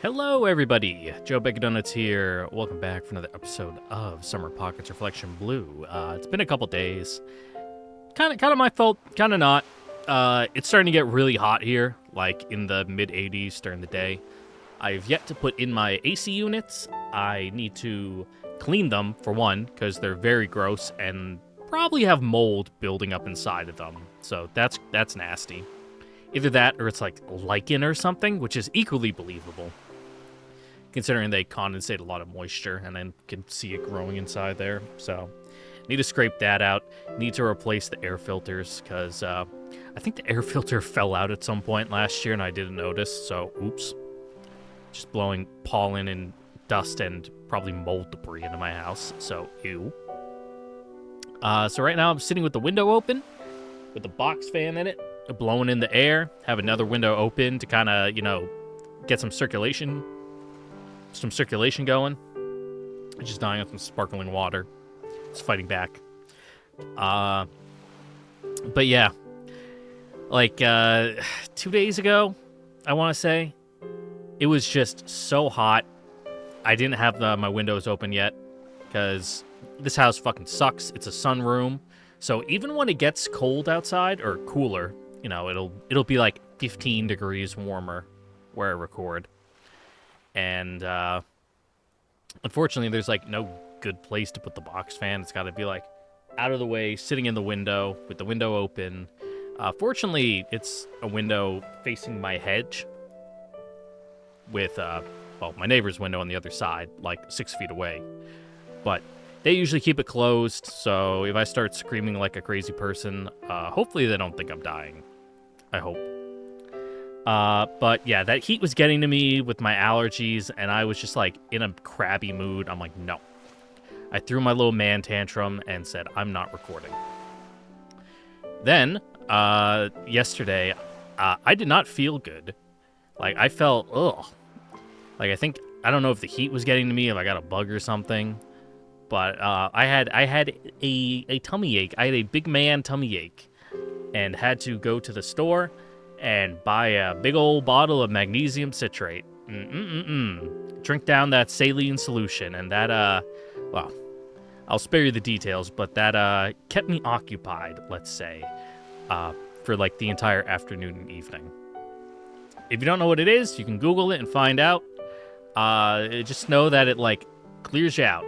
Hello, everybody. Joe Donuts here. Welcome back for another episode of Summer Pockets Reflection Blue. It's been a couple days. Kind of my fault. Kind of not. It's starting to get really hot here, like in the mid 80s during the day. I've yet to put in my AC units. I need to clean them for one, because they're very gross and probably have mold building up inside of them. So that's nasty. Either that or it's like lichen or something, which is equally believable, considering they condensate a lot of moisture and then can see it growing inside there. So need to scrape that out. Need to replace the air filters because I think the air filter fell out at some point last year and I didn't notice. So oops. Just blowing pollen and dust and probably mold debris into my house. So ew. So right now I'm sitting with the window open with the box fan in it, blowing in the air. Have another window open to kind of, get some circulation going. Just dying on some sparkling water. It's fighting back. But yeah, like 2 days ago, I want to say, it was just so hot. I didn't have my windows open yet because this house fucking sucks. It's a sunroom, so even when it gets cold outside or cooler, it'll be like 15 degrees warmer where I record. And unfortunately, there's like no good place to put the box fan. It's got to be like out of the way, sitting in the window with the window open. Fortunately, it's a window facing my hedge with my neighbor's window on the other side, like 6 feet away. But they usually keep it closed, so if I start screaming like a crazy person, hopefully they don't think I'm dying. I hope. But yeah, that heat was getting to me with my allergies, and I was just like in a crabby mood. I'm like, no. I threw my little man tantrum and said, I'm not recording. Then, yesterday, I did not feel good. Like, I felt, ugh. Like, I don't know if the heat was getting to me, if I got a bug or something. But I had a tummy ache. I had a big man tummy ache and had to go to the store and buy a big old bottle of magnesium citrate. Drink down that saline solution. And that, I'll spare you the details, but that kept me occupied, let's say, for like the entire afternoon and evening. If you don't know what it is, you can Google it and find out. Just know that it like clears you out.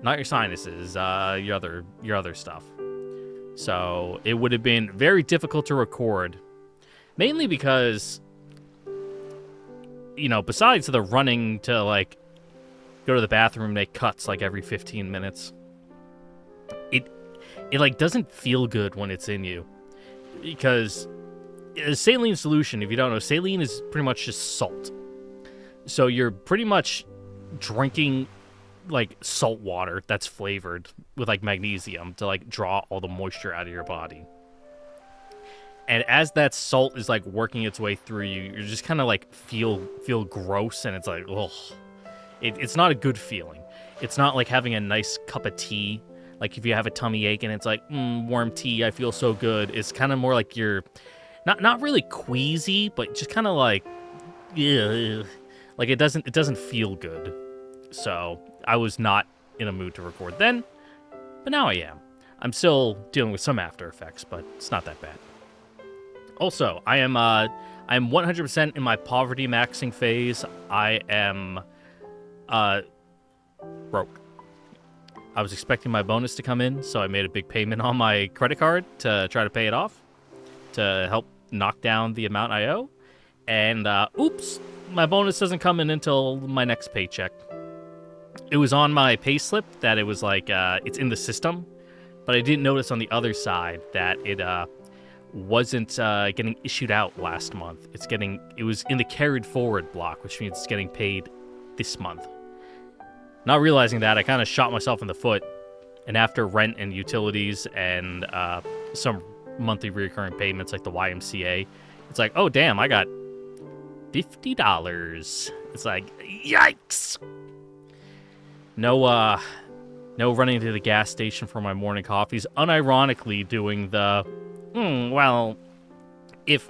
Not your sinuses, your other stuff. So it would have been very difficult to record, mainly because, besides the running to like go to the bathroom, make cuts like every 15 minutes, it like doesn't feel good when it's in you, because a saline solution, if you don't know, saline is pretty much just salt. So you're pretty much drinking like salt water that's flavored with like magnesium to like draw all the moisture out of your body. And as that salt is like working its way through you, you're just kind of like feel gross, and it's like, ugh. It's not a good feeling. It's not like having a nice cup of tea. Like if you have a tummy ache and it's like, warm tea, I feel so good. It's kind of more like you're not really queasy, but just kind of like, ugh. Like it doesn't feel good. So I was not in a mood to record then, but now I am. I'm still dealing with some after effects, but it's not that bad. Also, I'm 100% in my poverty maxing phase. I am broke. I was expecting my bonus to come in, so I made a big payment on my credit card to try to pay it off, to help knock down the amount I owe. And oops, my bonus doesn't come in until my next paycheck. It was on my pay slip that it was like, it's in the system, but I didn't notice on the other side that it wasn't getting issued out last month. It was in the carried forward block, which means it's getting paid this month. Not realizing that, I kind of shot myself in the foot, and after rent and utilities and some monthly recurring payments like the YMCA, it's like, oh damn, I got $50. It's like, yikes! No running to the gas station for my morning coffees. Unironically doing the, well, if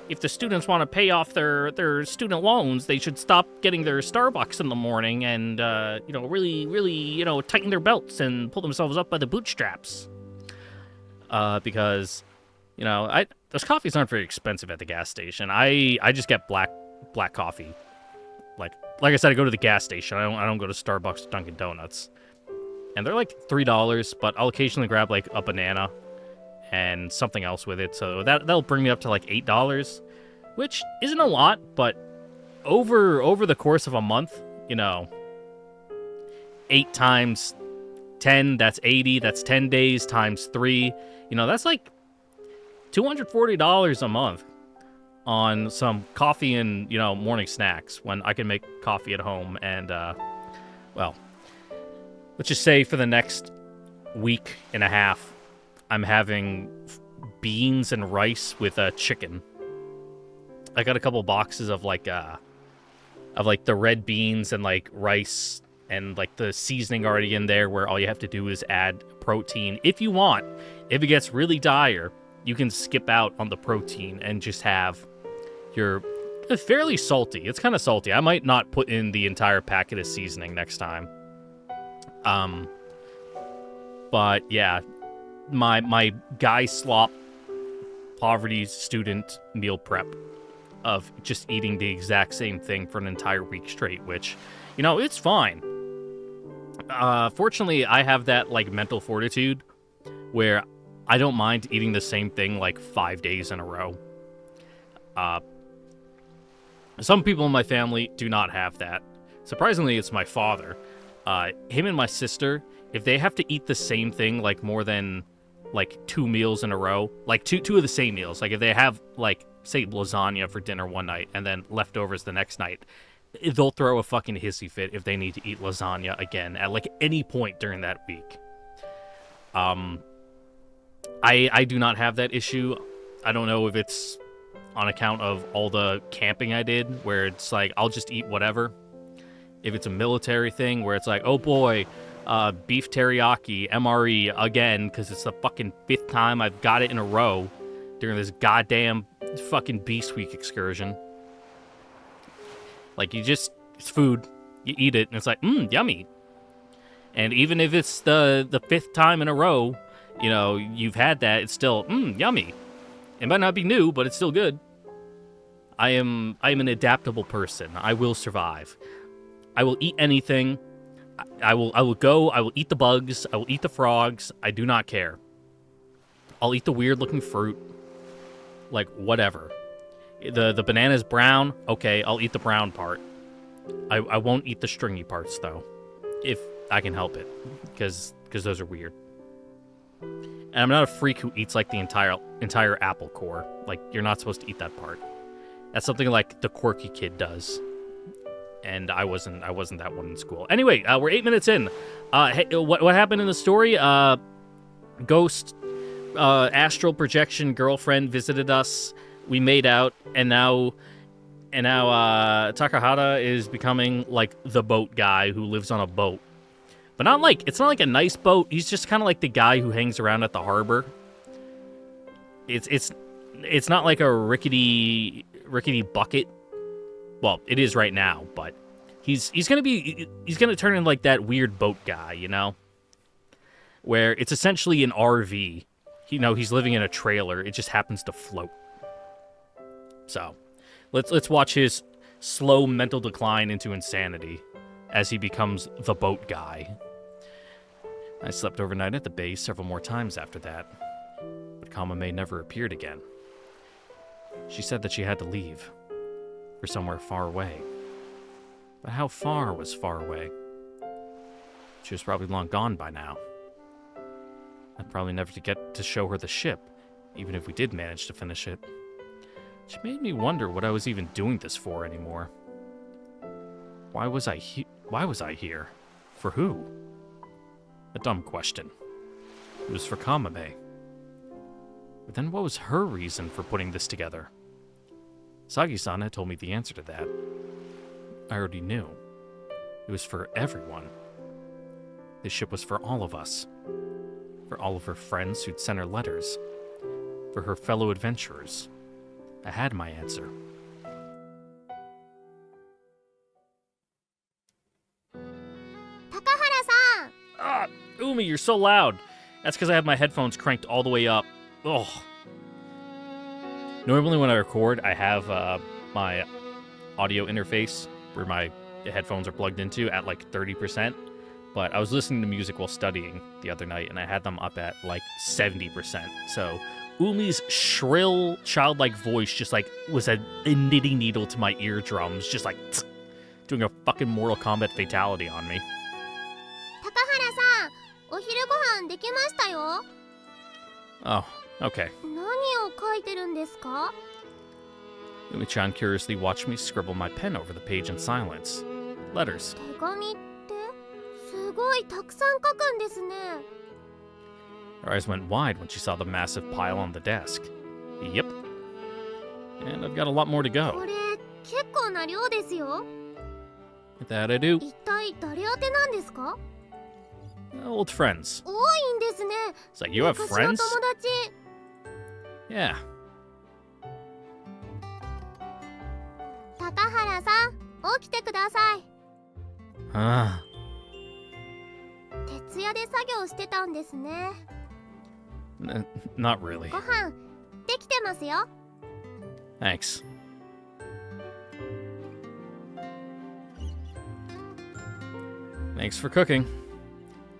if the students want to pay off their student loans, they should stop getting their Starbucks in the morning and, really, tighten their belts and pull themselves up by the bootstraps. Because, those coffees aren't very expensive at the gas station. I just get black coffee. Like I said, I go to the gas station. I don't go to Starbucks or Dunkin' Donuts. And they're like $3, but I'll occasionally grab like a banana and something else with it. So that'll bring me up to like $8, which isn't a lot, but over the course of a month, 8 times 10, that's 80, that's 10 days times 3. That's like $240 a month on some coffee and, morning snacks when I can make coffee at home. And, let's just say for the next week and a half, I'm having beans and rice with chicken. I got a couple boxes of the red beans and like rice and like the seasoning already in there, where all you have to do is add protein if you want. If it gets really dire, you can skip out on the protein and just have it's fairly salty. It's kind of salty. I might not put in the entire packet of seasoning next time. But yeah, my guy slop poverty student meal prep of just eating the exact same thing for an entire week straight, which, it's fine. Fortunately, I have that like mental fortitude where I don't mind eating the same thing like 5 days in a row. Some people in my family do not have that. Surprisingly, it's my father. Him and my sister, if they have to eat the same thing like more than like 2 meals in a row, like two of the same meals, like if they have like, say, lasagna for dinner one night and then leftovers the next night, they'll throw a fucking hissy fit if they need to eat lasagna again at like any point during that week. I do not have that issue. I don't know if it's on account of all the camping I did, where it's like I'll just eat whatever. If it's a military thing where it's like, oh boy, beef teriyaki, MRE again, because it's the fucking 5th time I've got it in a row during this goddamn fucking Beast Week excursion. Like, it's food, you eat it, and it's like, yummy. And even if it's the 5th time in a row, you've had that, it's still, yummy. It might not be new, but it's still good. I am an adaptable person. I will survive. I will eat anything. I will eat the bugs. I will eat the frogs. I do not care. I'll eat the weird-looking fruit. Like, whatever. The banana's brown. Okay, I'll eat the brown part. I won't eat the stringy parts, though. If I can help it. Because those are weird. And I'm not a freak who eats, like, the entire apple core. Like, you're not supposed to eat that part. That's something like the quirky kid does. And I wasn't that one in school. Anyway, we're 8 minutes in. Hey, what happened in the story? Ghost, astral projection girlfriend visited us. We made out, and now Takahata is becoming like the boat guy who lives on a boat. But it's not like a nice boat. He's just kind of like the guy who hangs around at the harbor. It's not like a rickety bucket. Well, it is right now, but he's gonna turn into like that weird boat guy, where it's essentially an RV. He's living in a trailer. It just happens to float. So, let's watch his slow mental decline into insanity as he becomes the boat guy. I slept overnight at the base several more times after that, but Kamome never appeared again. She said that she had to leave for somewhere far away. But how far was far away? She was probably long gone by now. I'd probably never get to show her the ship, even if we did manage to finish it. She made me wonder what I was even doing this for anymore. Why was I here? For who? A dumb question. It was for Kamome. But then what was her reason for putting this together? Sagi-san had told me the answer to that. I already knew. It was for everyone. This ship was for all of us. For all of her friends who'd sent her letters. For her fellow adventurers. I had my answer. Takahara-san! Ah, Umi, you're so loud. That's because I have my headphones cranked all the way up. Ugh. Normally when I record, I have my audio interface where my headphones are plugged into at like 30%. But I was listening to music while studying the other night, and I had them up at like 70%. So Umi's shrill, childlike voice just like was a knitting needle to my eardrums, just like doing a fucking Mortal Kombat fatality on me. 高原さん、お昼ご飯できましたよ。 Oh, okay. 何を書いてるんですか? Umi-chan curiously watched me scribble my pen over the page in silence. Letters. 手紙って、すごいたくさん書くんですね。 Her eyes went wide when she saw the massive pile on the desk. Yep. And I've got a lot more to こ go. れ、結構な量ですよ。 That I do. 一体誰宛てなんですか? Old friends. 多いんですね。 It's like, you have 昔の friends? 友達。 Yeah. 高原さん、起きてください。 Ah. 徹夜で作業してたんですね。 Not really. ご飯、できてますよ。 Thanks. Thanks for cooking.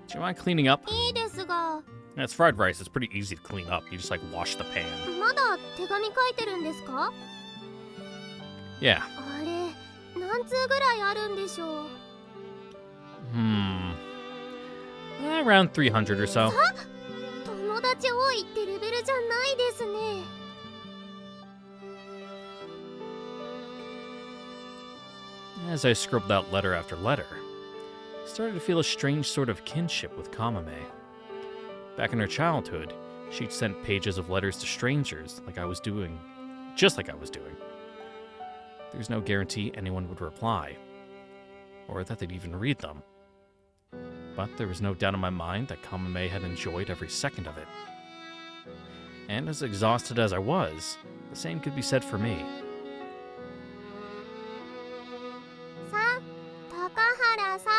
Do you mind cleaning up? いいですが、 It's fried rice. It's pretty easy to clean up. You just like wash the pan. まだ手紙書いてるんですか? Yeah. あれ、何通ぐらいあるんでしょう。 Around 300 or so. 友達多いってレベルじゃないですね。 As I scribbled out letter after letter, I started to feel a strange sort of kinship with Kamome. Back in her childhood, she'd sent pages of letters to strangers like I was doing. Just like I was doing. There's no guarantee anyone would reply, or that they'd even read them. But there was no doubt in my mind that Kamome had enjoyed every second of it. And as exhausted as I was, the same could be said for me. さん、高原さ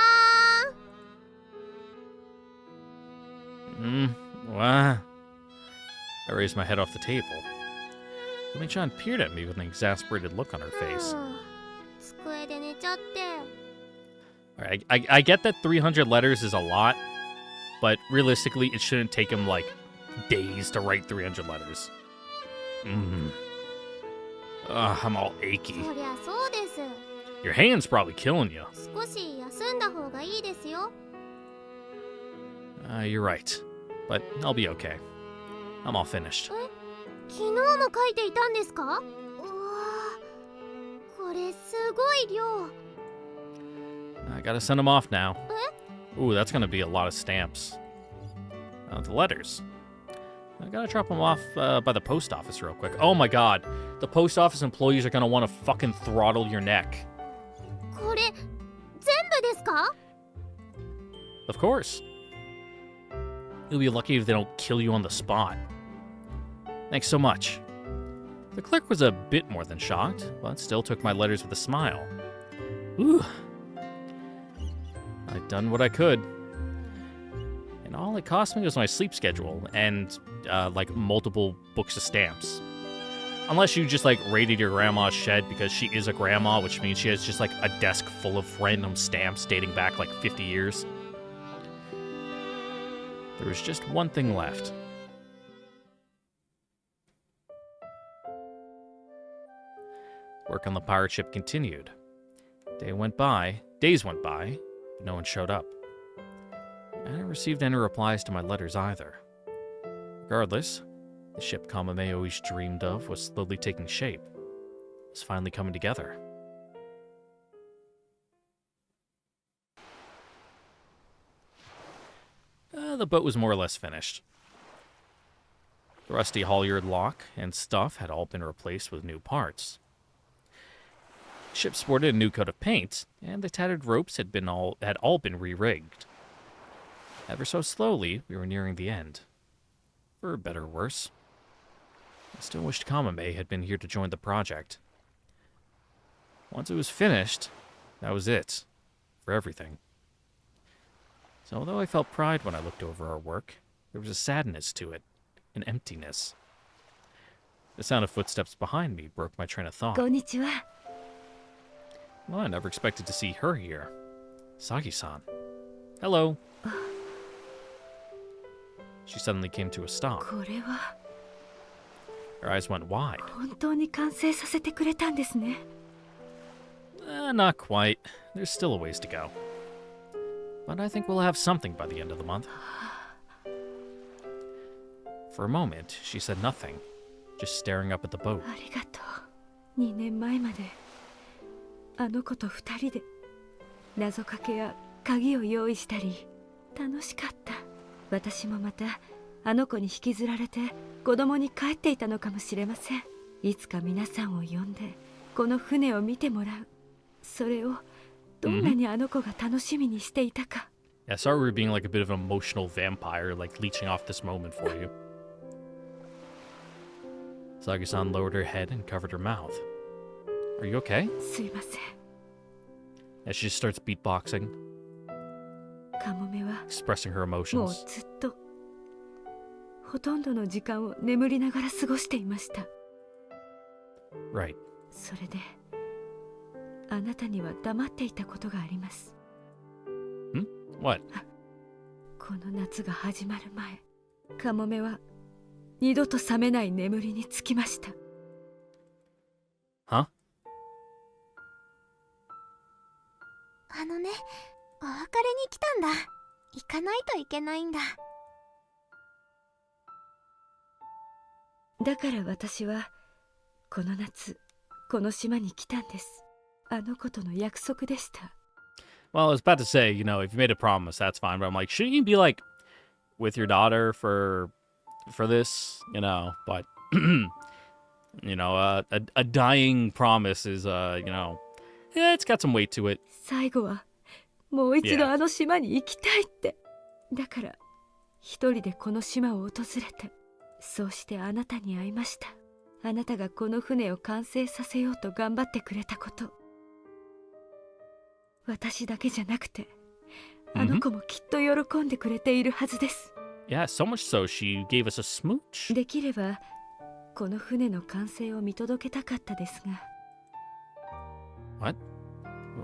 ん。 What? I raised my head off the table. Umi-chan peered at me with an exasperated look on her face. 机で寝ちゃって。 Alright, I get that 300 letters is a lot, but realistically, it shouldn't take him, like, days to write 300 letters. I'm all achy. そりゃそうです。 Your hand's probably killing you. 少し休んだ方がいいですよ。 You're right, but I'll be okay. I'm all finished. 昨日も書いていたんですか? うわー、これすごい量。 I gotta send them off now. Ooh, that's gonna be a lot of stamps. The letters. I gotta drop them off by the post office real quick. Oh my god. The post office employees are gonna want to fucking throttle your neck. これ、全部ですか? Of course. You'll be lucky if they don't kill you on the spot. Thanks so much. The clerk was a bit more than shocked, but still took my letters with a smile. Ooh. I'd done what I could. And all it cost me was my sleep schedule and, like, multiple books of stamps. Unless you just, like, raided your grandma's shed because she is a grandma, which means she has just, like, a desk full of random stamps dating back, like, 50 years. There was just one thing left. Work on the pirate ship continued. Days went by, but no one showed up. I hadn't received any replies to my letters either. Regardless, the ship Kamome always dreamed of was slowly taking shape. It was finally coming together. The boat was more or less finished. The rusty halyard lock and stuff had all been replaced with new parts. The ship sported a new coat of paint, and the tattered ropes had all been re-rigged. Ever so slowly, we were nearing the end. For better or worse. I still wished Kamome had been here to join the project. Once it was finished, that was it. For everything. So although I felt pride when I looked over our work, there was a sadness to it. An emptiness. The sound of footsteps behind me broke my train of thought. こんにちは。 Well, I never expected to see her here. Sagi-san. Hello. She suddenly came to a stop. これは Her eyes went wide. 本当に完成させてくれたんですね。 Not quite. There's still a ways to go. But I think we'll have something by the end of the month. For a moment, she said nothing, just staring up at the boat. ありがとう。2年前まであの子と2人で謎かけや鍵を用意したり楽しかった。私もまたあの子に引きずられて子供に帰っていたのかもしれません。いつか皆さんを呼んでこの船を見てもらう。それをどんなにあの子が楽しみにしていたか。Yeah, sorry we're being like a bit of an emotional vampire, like leeching off this moment for you. Sagi-san lowered her head and covered her mouth. Are you okay? すいません。 As she starts beatboxing, カモメは expressing her もう emotions. ずっとほとんどの時間を眠りながら過ごしていました。 Right. それであなたには黙っていたことがあります。 What? この夏が始まる前、カモメは二度と覚めない眠りにつきました。 Huh? あのね、お別れに来たんだ。行かないといけないんだ。だから私はこの夏この島に来たんです。あの子との約束でした。 Well, I was about to say, you know, if you made a promise, that's fine. But I'm like, shouldn't you be like with your daughter for this, you know? But you know, a dying promise is, you know, yeah, it's got some weight to it. 最後はもう一 Yeah. 度あの島に行きたいって。だから一人でこの島を訪れて、そうしてあなたに会いました。あなたがこの船を完成させようと頑張ってくれたこと。私だけじゃなくて、あの子もきっと喜んでくれているはずです。 Yeah, so much so she gave us a smooch. できればこの船の完成を見届けたかったですが、 What?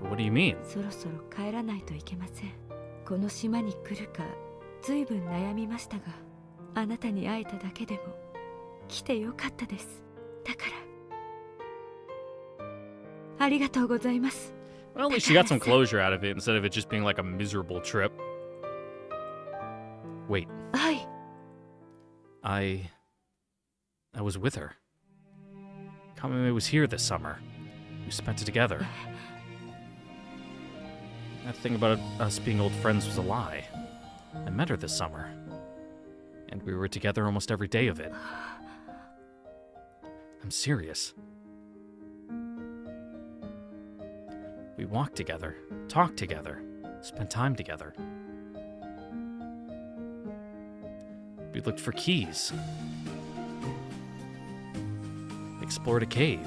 What do you mean? そろそろ帰らないといけません。この島に来るかずいぶん悩みましたが、あなたに会えただけでも来てよかったです。だからありがとうございます。 Well, at least she got some closure out of it instead of it just being like a miserable trip. Wait, はい。 I was with her. Kamome was here this summer. We spent it together. That thing about us being old friends was a lie. I met her this summer. And we were together almost every day of it. I'm serious. We walked together, talked together, spent time together. We looked for keys. Explored a cave.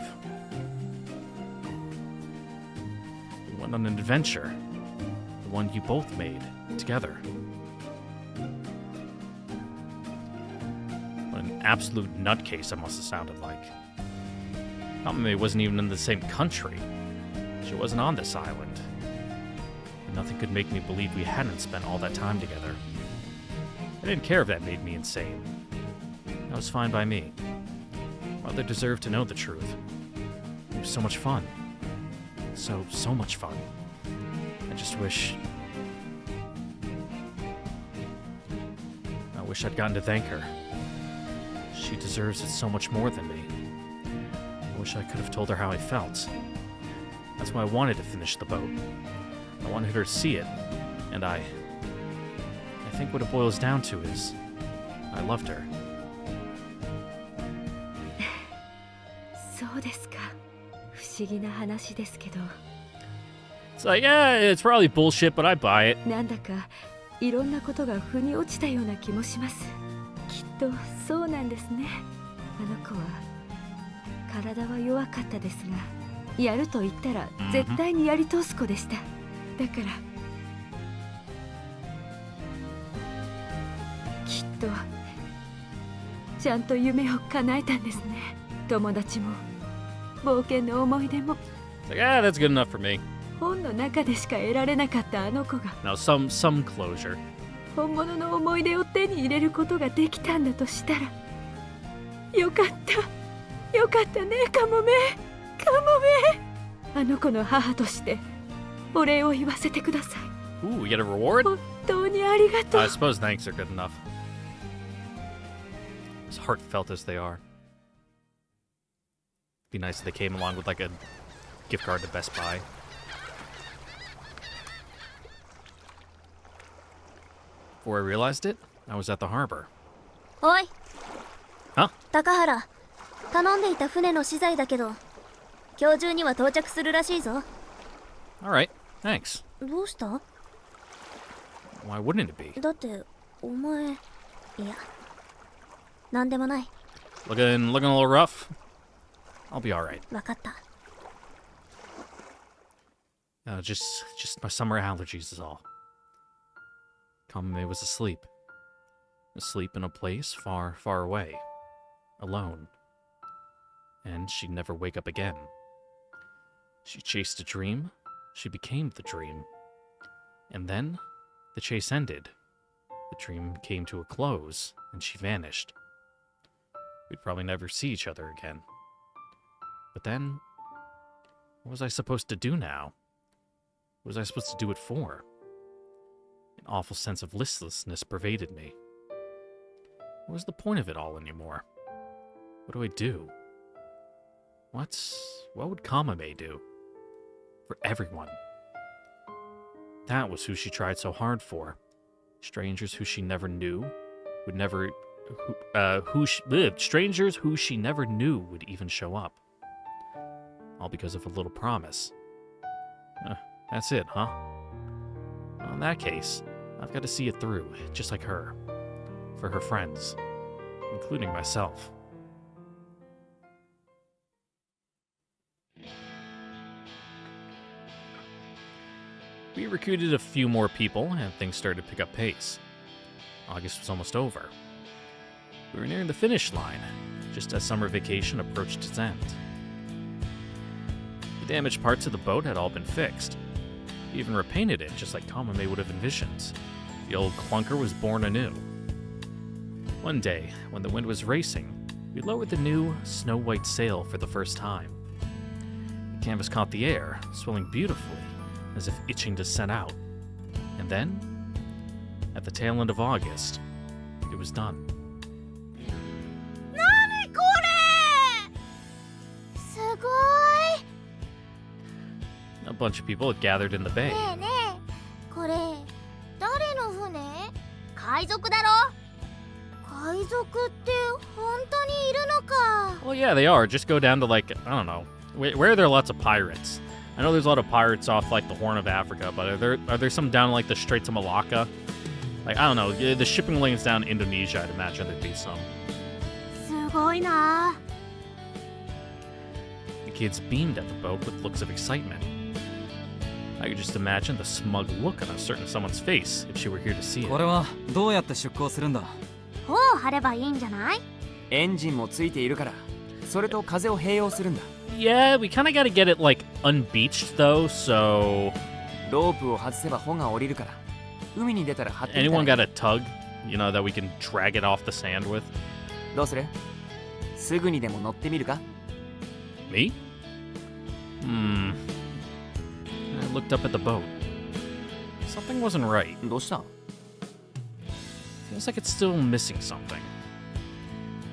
We went on an adventure. The one you both made, together. What an absolute nutcase I must have sounded like. Kamome wasn't even in the same country. She wasn't on this island. And nothing could make me believe we hadn't spent all that time together. I didn't care if that made me insane. That was fine by me. Mother deserved to know the truth. It was so much fun. So much fun. I just wish... I wish I'd gotten to thank her. She deserves it so much more than me. I wish I could have told her how I felt. That's why I wanted to finish the boat. I wanted her to see it, and I think what it boils down to is, I loved her. そうですか。不思議な話ですけど、 It's like, yeah, it's probably bullshit, but I buy it. なんだかいろんなことが腑に落ちたような気もします。きっとそうなんですね。あの子は体は弱かったですが、やると言ったら絶対にやり通す子でした。だからきっとちゃんと夢を叶えたんですね。友達も冒険の思い出も It's like, that's good enough for me. 本の中でしか得られなかったあの子が Now, some closure. 本物の思い出を手に入れることができたんだとしたら、よかったよかったね、カモメカモメ。あの子の母としてお礼を言わせてください。 Ooh, we get a reward? 本当にありがとう。 I suppose thanks are good enough. As heartfelt as they are. Be nice if they came along with like a gift card to Best Buy. Before I realized it, I was at the harbor. おい Huh? 高原、頼んでいた船の資材だけど今日中には到着するらしいぞ。 Alright, thanks. どうした？ Why wouldn't it be? だってお前、いや、なんでもない。 Looking a little rough? I'll be alright. わかった。 Just my summer allergies is all. Kamome was asleep. Asleep in a place far, far away. Alone. And she'd never wake up again. She chased a dream. She became the dream. And then, the chase ended. The dream came to a close, and she vanished. We'd probably never see each other again. But then, what was I supposed to do now? What was I supposed to do it for? An awful sense of listlessness pervaded me. What was the point of it all anymore? What do I do? What would Kamome do? For everyone. That was who she tried so hard for. Strangers who she never knew would never... strangers who she never knew would even show up. All because of a little promise. That's it, huh? Well, in that case, I've got to see it through, just like her. For her friends. Including myself. We recruited a few more people, and things started to pick up pace. August was almost over. We were nearing the finish line, just as summer vacation approached its end. The damaged parts of the boat had all been fixed. We even repainted it, just like Kamome would have envisioned. The old clunker was born anew. One day, when the wind was racing, we lowered the new, snow-white sail for the first time. The canvas caught the air, swelling beautifully, as if itching to set out. And then, at the tail end of August, it was done. 何これ！すごい！ A bunch of people had gathered in the bay. ねえねえ、これ誰の船？海賊だろ？海賊って本当にいるのか？ Well, yeah, they are. Just go down to, like, I don't know. Where are there lots of pirates? I know there's a lot of pirates off, like, the Horn of Africa, but are there some down, like, the Straits of Malacca? Like, I don't know. The shipping lanes down Indonesia, I'd imagine there'd be some. すごいな。 The kids beamed at the boat with looks of excitement. I could just imagine the smug look on a certain someone's face if she were here to see it. これはどうやって出港するんだ？帆を張ればいいんじゃない？エンジンもついているから、それと風を併用するんだ。Yeah, we kind of got to get it, like, unbeached, though, so... ロープを外せば帆が降りるから、海に出たら張ってみた Anyone ら got a tug, you know, that we can drag it off the sand with? どうする？すぐにでも乗ってみるか？ Me? I looked up at the boat. Something wasn't right. どうした？ Feels like it's still missing something.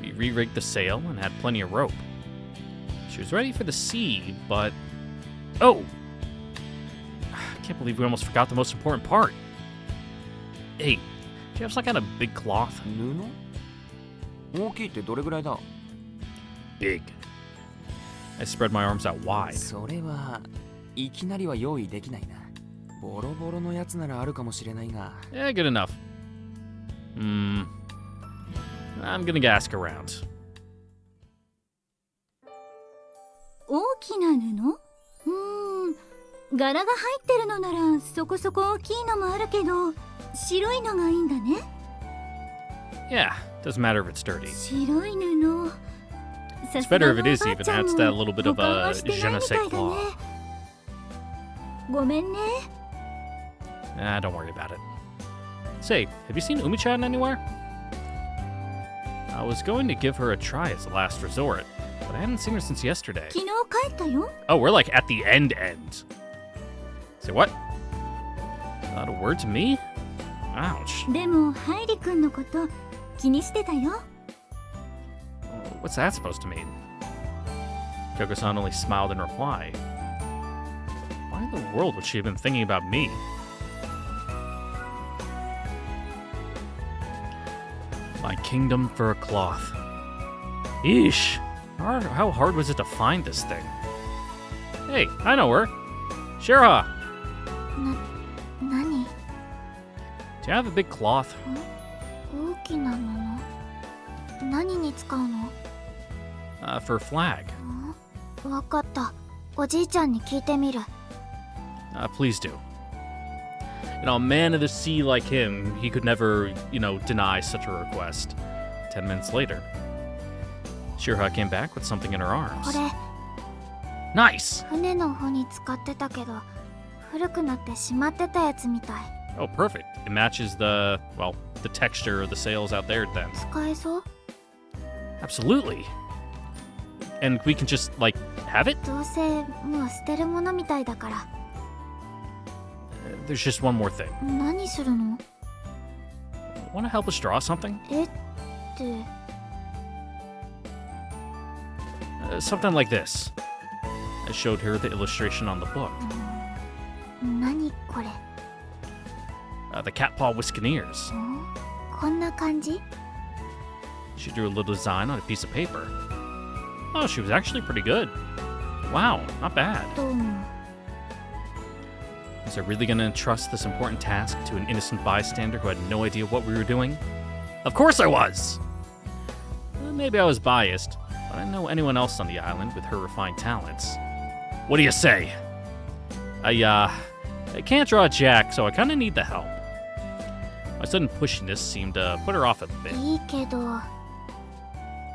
We re-rigged the sail and had plenty of rope. She was ready for the sea, but... Oh! I can't believe we almost forgot the most important part. Hey, do you have some kind of big cloth? 布？大きいってどれぐらいだ？ Big. I spread my arms out wide. それはいきなりは用意できないな。ボロボロのやつならあるかもしれないが。Yeah, good enough. I'm gonna ask around. 大きな布？柄が入ってるのならそこそこ大きいのもあるけど、白いのがいいんだね。 Yeah, doesn't matter if it's dirty. 白い布。 It's better if it is even. Adds that little bit of a je ne sais quoi. ごめんね。 Nah, don't worry about it. Say, have you seen Umi-chan anywhere? I was going to give her a try as a last resort, but I hadn't seen her since yesterday. 昨日帰ったよ。 Oh, we're like at the end. Say what? Not a word to me? Ouch. でもハイリ君のこと気にしてたよ。 What's that supposed to mean? Kyoko-san only smiled in reply. Why in the world would she have been thinking about me? My kingdom for a cloth. Eesh. How hard was it to find this thing? Hey, I know her. Shira! 何？ Do you have a big cloth? 大きな布？何に使うの？ For a flag. わかった。おじいちゃんに聞いてみる。Please do. You know, a man of the sea like him, he could never, deny such a request. 10 minutes later, Shira came back with something in her こ arms. れ Nice! 船の方に使ってたけど、古くなってしまってたやつみたい。 Oh, perfect. It matches the texture of the sails out there then. 使えそう？ Absolutely. And we can just, have it? どうせもう捨てるものみたいだから。 There's just one more thing. 何するの？ Want to help us draw something? えって。 Something like this. I showed her the illustration on the book. 何これ？ The cat paw Wiscaneers. こんな感じ？ She drew a little design on a piece of paper. Oh, she was actually pretty good. Wow, not bad. どうも。 Was I really gonna entrust this important task to an innocent bystander who had no idea what we were doing? Of course I was! Maybe I was biased, but I don't know anyone else on the island with her refined talents. What do you say? I can't draw Jack, so I kinda need the help. My sudden pushiness seemed to put her off a bit. いいけど、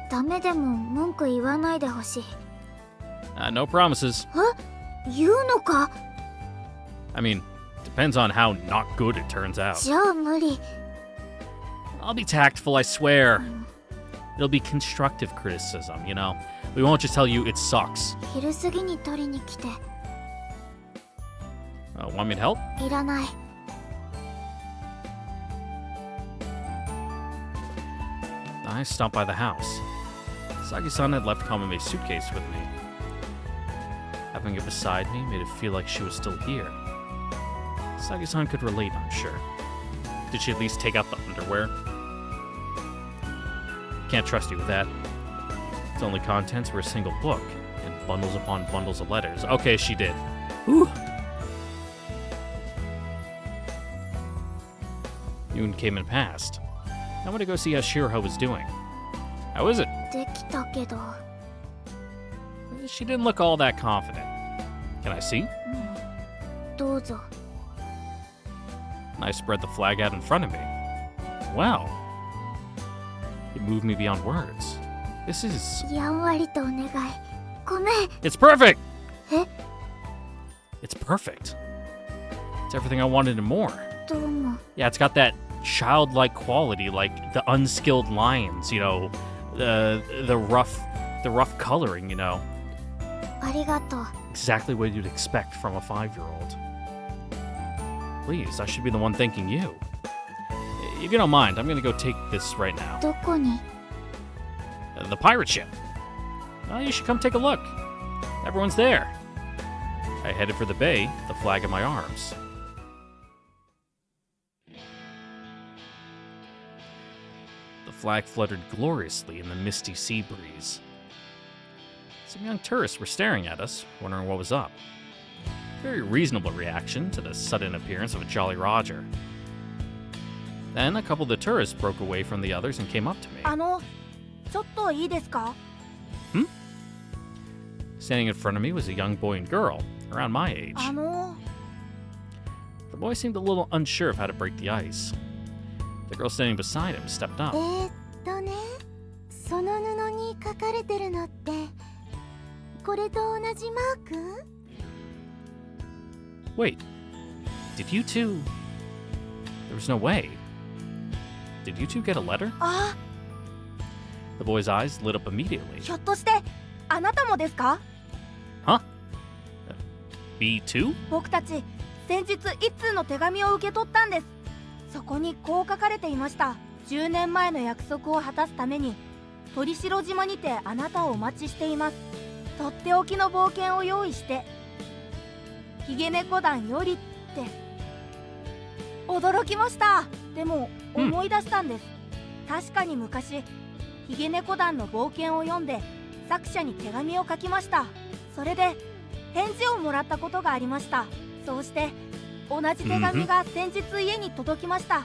ダメでも文句言わないでほしい。No promises. 言うのか？ I mean, depends on how not good it turns out. じゃあ無理。 I'll be tactful, I swear. It'll be constructive criticism, you know? We won't just tell you it sucks. 昼過ぎに取りに来て。 Want me to help? いらない。 I stopped by the house. Sagi-san had left Kamome's suitcase with me. Having it beside me made it feel like she was still here. Sagi-san could relate, I'm sure. Did she at least take out the underwear? Can't trust you with that. Its only contents were a single book, and bundles upon bundles of letters. Okay, she did. Whew. Noon came and passed. I went to go see how Shiro was doing. How is it? できたけど。 She didn't look all that confident. Can I see? どうぞ。 I spread the flag out in front of me. Wow. It moved me beyond words. This is... やんわりとお願い。ごめん。 It's perfect! え？ It's perfect. It's everything I wanted and more. どうも。 Yeah, it's got that childlike quality, like the unskilled lines, the rough coloring, ありがとう。 Exactly what you'd expect from a 5-year-old. Please, I should be the one thanking you. If you don't mind, I'm gonna go take this right now. どこに？ The pirate ship. You should come take a look. Everyone's there. I headed for the bay, the flag in my arms. The flag fluttered gloriously in the misty sea breeze. Some young tourists were staring at us, wondering what was up. Very reasonable reaction to the sudden appearance of a Jolly Roger. Then a couple of the tourists broke away from the others and came up to me. ちょっといいですか？ Standing in front of me was a young boy and girl, around my age. あの The boy seemed a little unsure of how to break the ice. The girl standing beside him stepped up. ね、その布に書かれてるのってこれと同じマーク？ Wait, did you two... There was no way. Did you two get a letter? あ、 The boy's eyes lit up immediately. ひょっとしてあなたもですか？ Huh? Me too? 僕たち先日一通の手紙を受け取ったんです。そこにこう書かれていました。10年前の約束を果たすために鳥代島にてあなたをお待ちしています。とっておきの冒険を用意してヒゲ猫団よりって。驚きました。でも思い出したんです、確かに昔ヒゲ猫団の冒険を読んで作者に手紙を書きました。それで返事をもらったことがありました。そうして同じ手紙が先日家に届きました。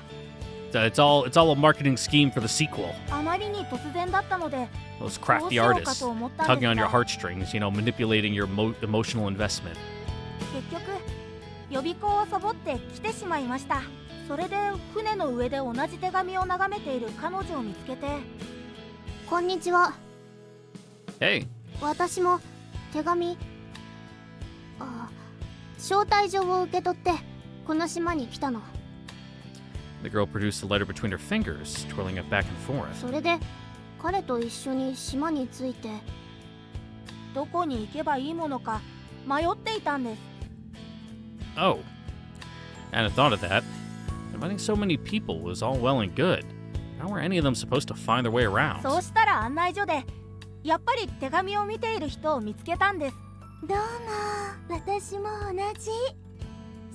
It's all a marketing scheme for the sequel. あまりに突然だったので Those crafty artists tugging on your heartstrings, manipulating your emotional investment. 結局予備校をサボって来てしまいました。それで船の上で同じ手紙を眺めている彼女を見つけて。こんにちは。 Hey. 私も手紙、招待状を受け取ってこの島に来たの。 The girl produced the letter between her fingers, twirling it back and forth. それで彼と一緒に島に着いてどこに行けばいいものか迷っていたんです。 Oh. I hadn't thought of that. Inviting so many people was all well and good. How were any of them supposed to find their way around? そうしたら案内所でやっぱり手紙を見ている人を見つけたんです。どうも、私も同じ。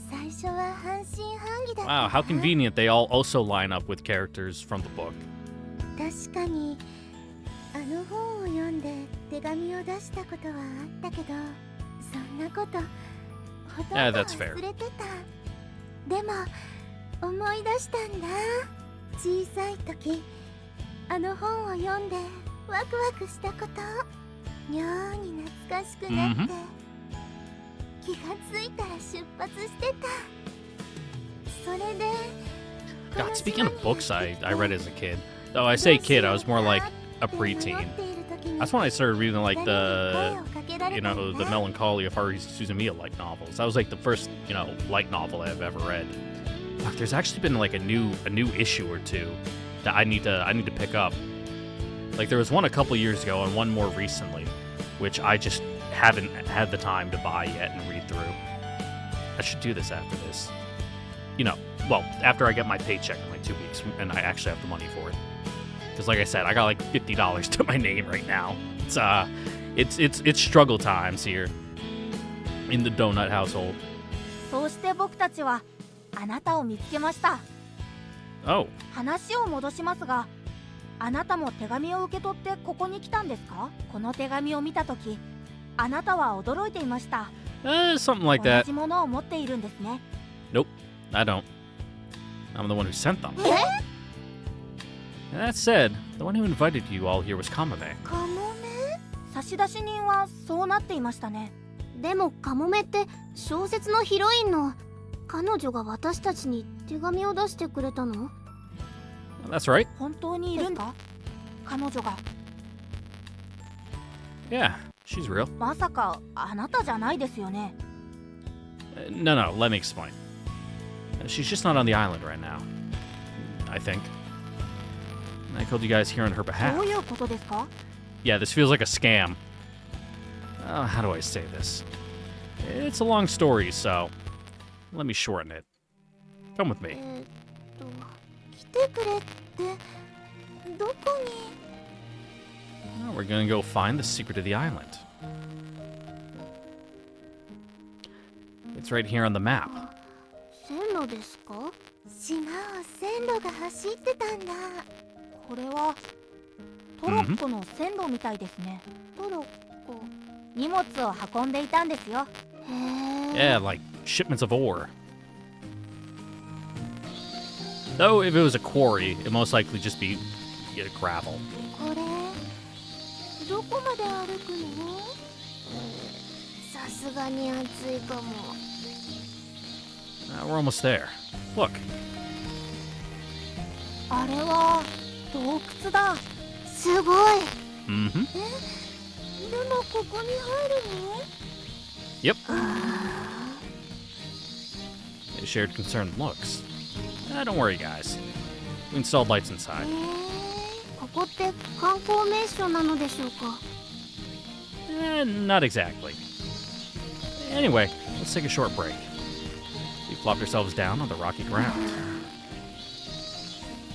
最初は半信半疑だった。 Wow, how convenient they all also line up with characters from the book. 確かにあの本を読んで手紙を出したことはあったけど、そんなことほとんど that's fair. 忘れてた。でも思い出したんだ。小さい時あの本を読んでワクワクしたこと。妙に懐かしくなって、気がついたら出発してた。それで God, speaking of books I read as a kid. Though I say kid, I was more like a preteen. That's when I started reading like the Melancholy of Haruhi Suzumiya light novels. That was like the first, light novel I've ever read. Fuck, there's actually been like a new issue or two that I need to pick up. Like there was one a couple years ago and one more recently, which I just haven't had the time to buy yet and read through. I should do this after this. Well, after I get my paycheck in like 2 weeks and I actually have the money for it. Because like I said, I got like $50 to my name right now. It's struggle times here in the donut household. そうして僕たちはあなたを見つけました。 Oh. 話を戻しますが、あなたも手紙を受け取ってここに来たんですか？この手紙を見たとき、あなたは驚いていました。 Something like 同 that. じものを持っているんですね。 Nope, I don't. I'm the one who sent them. That said, the one who invited you all here was Kamome. カモメ？差出人はそうなっていましたね。でもカモメって小説のヒロインの彼女が私たちに手紙を出してくれたの？ That's right. 本当にいるんだ？彼女が。 Yeah, she's real. まさかあなたじゃないですよね。No, let me explain. She's just not on the island right now. I think. I called you guys here on her ど behalf. ういうことですか？ Yeah, this feels like a scam. How do I say this? It's a long story, so let me shorten it. Come with me. 来てくれってどこに？ Well, we're gonna go find the secret of the island. It's right here on the map. 線路ですか？島を線路が走ってたんだ。これはトロッコの線路みたいですね。トロッコ。荷物を運んでいたんですよ。へ Yeah, like shipments of ore. Though if it was a quarry, it'd most likely just be gravel. これどこまで歩くの？さすがに暑いかも。 We're almost there. Look. あれは洞窟だ。すごい。 Mm-hmm. でもここに入るの？ Yep. They shared concerned looks. Don't worry, guys. We installed lights inside. ここって観光名所なのでしょうか？ Not exactly. Anyway, let's take a short break. We flopped ourselves down on the rocky ground.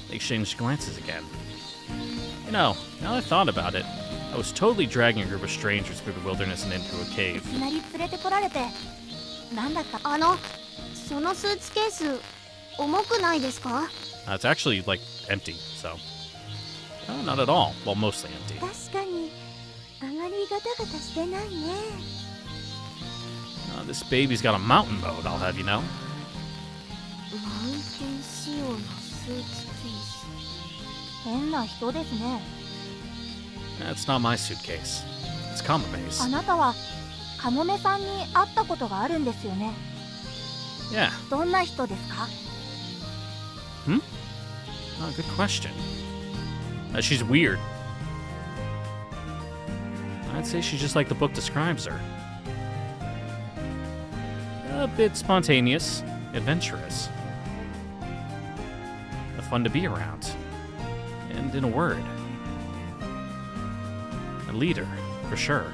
They exchanged glances again. You know, now that I thought about it, I was totally dragging a group of strangers through the wilderness and into a い cave. きなり連れてこられて、なんだった？そのスーツケース重くないですか？ It's actually, like, empty, so... not at all. Well, mostly empty. 確かにあまりガタガタしてないね。This baby's got a mountain mode, I'll have you know. マウンテン仕様のスーツケース。変な人ですね。 That's not my suitcase. It's Kamome's. あなたはカモメさんに会ったことがあるんですよね。 Yeah. どんな人ですか？ Good question. She's weird. I'd say she's just like the book describes her. A bit spontaneous, adventurous. Fun to be around. And in a word, a leader, for sure.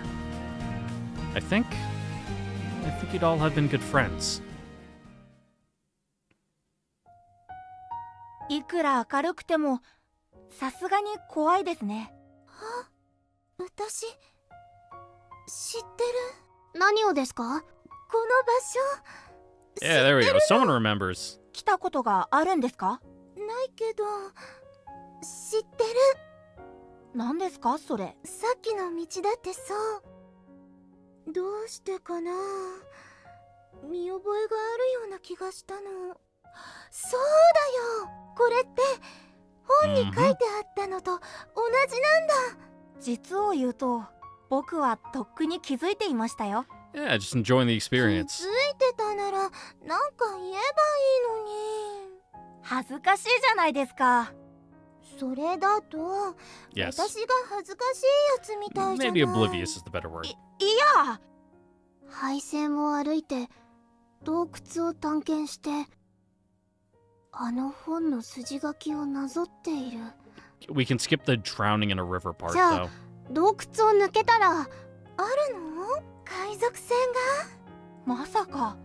I think you'd all have been good friends. いくら明るくてもさすがに怖いですね。私知ってる。何をですか？この場所。 Yeah, there we go. Someone remembers. 来たことがあるんですか？ないけど知ってる。何ですかそれ？さっきの道だってそう。どうしてかな。見覚えがあるような気がしたの。そうだよ。これって本に書いてあったのと同じなんだ。実を言うと僕はとっくに気づいていましたよ。 Yeah, just enjoying the 気づ experience. いてたならなんか言えばいいのに。恥ずかしいじゃないですか。それだと Yes. 私が恥ずかしいやつみたいじゃない。 Maybe oblivious is the better word. いや廃線を歩いて洞窟を探検してあの本の筋書きをなぞっている。 We can skip the drowning in a river part, じゃあ though. 洞窟を抜けたらあるの？海賊船が？まさか。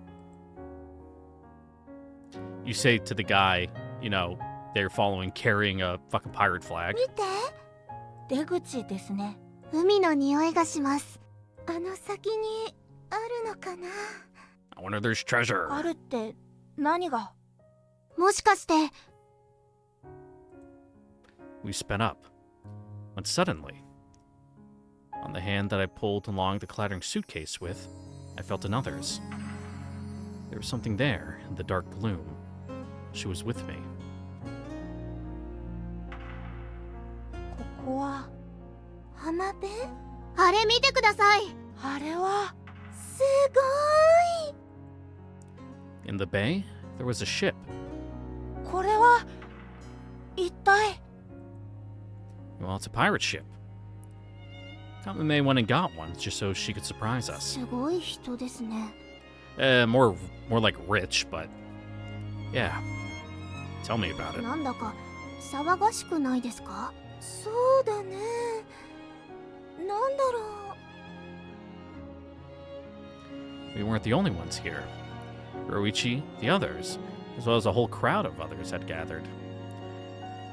You say to the guy, you know, they're following, carrying a fucking pirate flag. 見て。出口ですね。海の匂いがします。あの先にあるのかな。 I wonder if there's treasure. あるって何が？もしかして We sped up, when suddenly, on the hand that I pulled along the clattering suitcase with, I felt another's. There was something there in the dark gloom. She was with me. ここは浜辺？あれ見てください。あれはすごい。 In the bay, there was a ship. これは一体。 Well, it's a pirate ship. Kamome went and got one just so she could surprise us. すごい人ですね。More like rich, but yeah. Tell me about it. なんだか騒がしくないですか？そうだね。なんだろう。 We weren't the only ones here. Roichi, the others, as well as a whole crowd of others had gathered.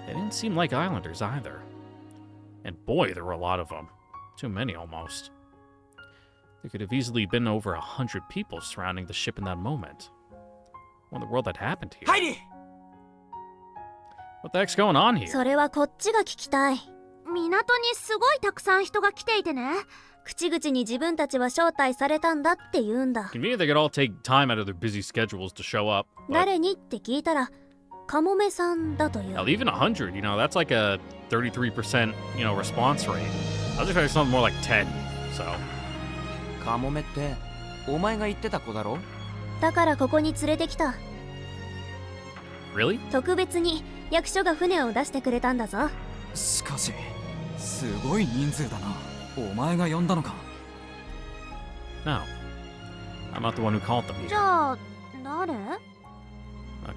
They didn't seem like islanders either. And boy, there were a lot of them. Too many almost. There could have easily been over 100 people surrounding the ship in that moment. What in the world had happened here? 入り What the heck's going on here? それはこっちが聞きたい。港にすごいたくさん人が来ていてね。口々に自分たちは招待されたんだって言うんだ。 Convenient they could all take time out of their busy schedules to show up. But 誰にって聞いたら、カモメさんだという。 hell, even 100, that's like a 33%, response rate. I was expecting something more like 10, so. カモメってお前が言ってた子だろ？だからここに連れてきた。 Really? 特別に役所が船を出してくれたんだぞ。しかしすごい人数だな。お前が呼んだのか？ No. I'm not the one who called them じ here. ゃあ誰？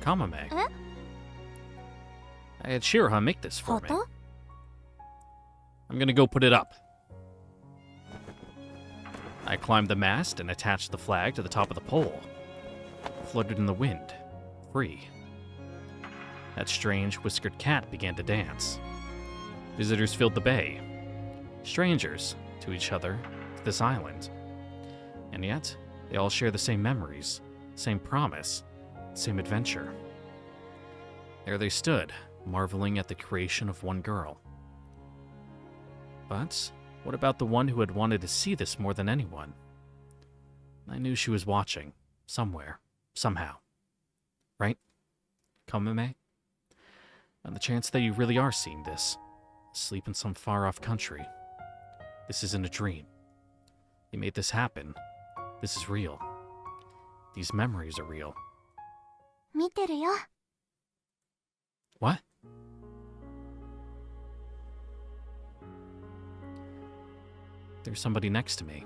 Kamome. I had Shiraha make this for me. 旗？ I'm gonna go put it up. I climbed the mast and attached the flag to the top of the pole. Floated in the wind, free. That strange whiskered cat began to dance. Visitors filled the bay. Strangers to each other, to this island. And yet, they all share the same memories, same promise, same adventure. There they stood, marveling at the creation of one girl. But what about the one who had wanted to see this more than anyone? I knew she was watching, somewhere, somehow. Right? Kamome? And the chance that you really are seeing this, asleep in some far-off country. This isn't a dream. You made this happen. This is real. These memories are real. 見てるよ。 What? There's somebody next to me.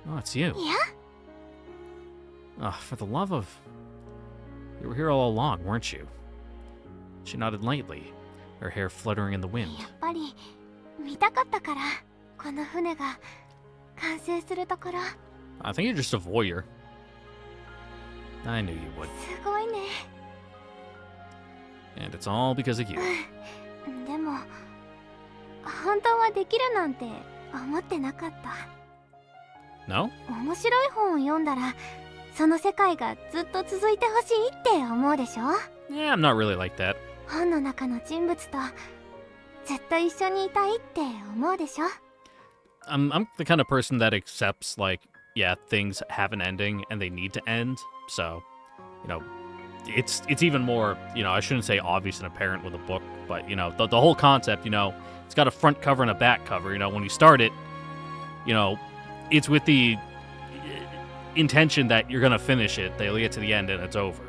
Oh, it's you. いや、 Oh, for the love of... You were here all along, weren't you? She nodded lightly, her hair fluttering in the wind. やっぱり見たかったから、この船が完成するところ。 I think you're just a voyeur. I knew you would. すごいね。 And it's all because of you. でも本当はできるなんて思ってなかった。 No? 面白い本を読んだら、その世界がずっと続いてほしいって思うでしょ。 Yeah, I'm not really like that. 本の中の人物とずっと一緒にいたいって思うでしょ。 I'm the kind of person that accepts, like, yeah, things have an ending and they need to end. So, you know, it's even more, you know, I shouldn't say obvious and apparent with a book, but, you know, the whole concept, you know, it's got a front cover and a back cover. You know, when you start it, you know, it's with the intention that you're gonna finish it. They'll get to the end and it's over.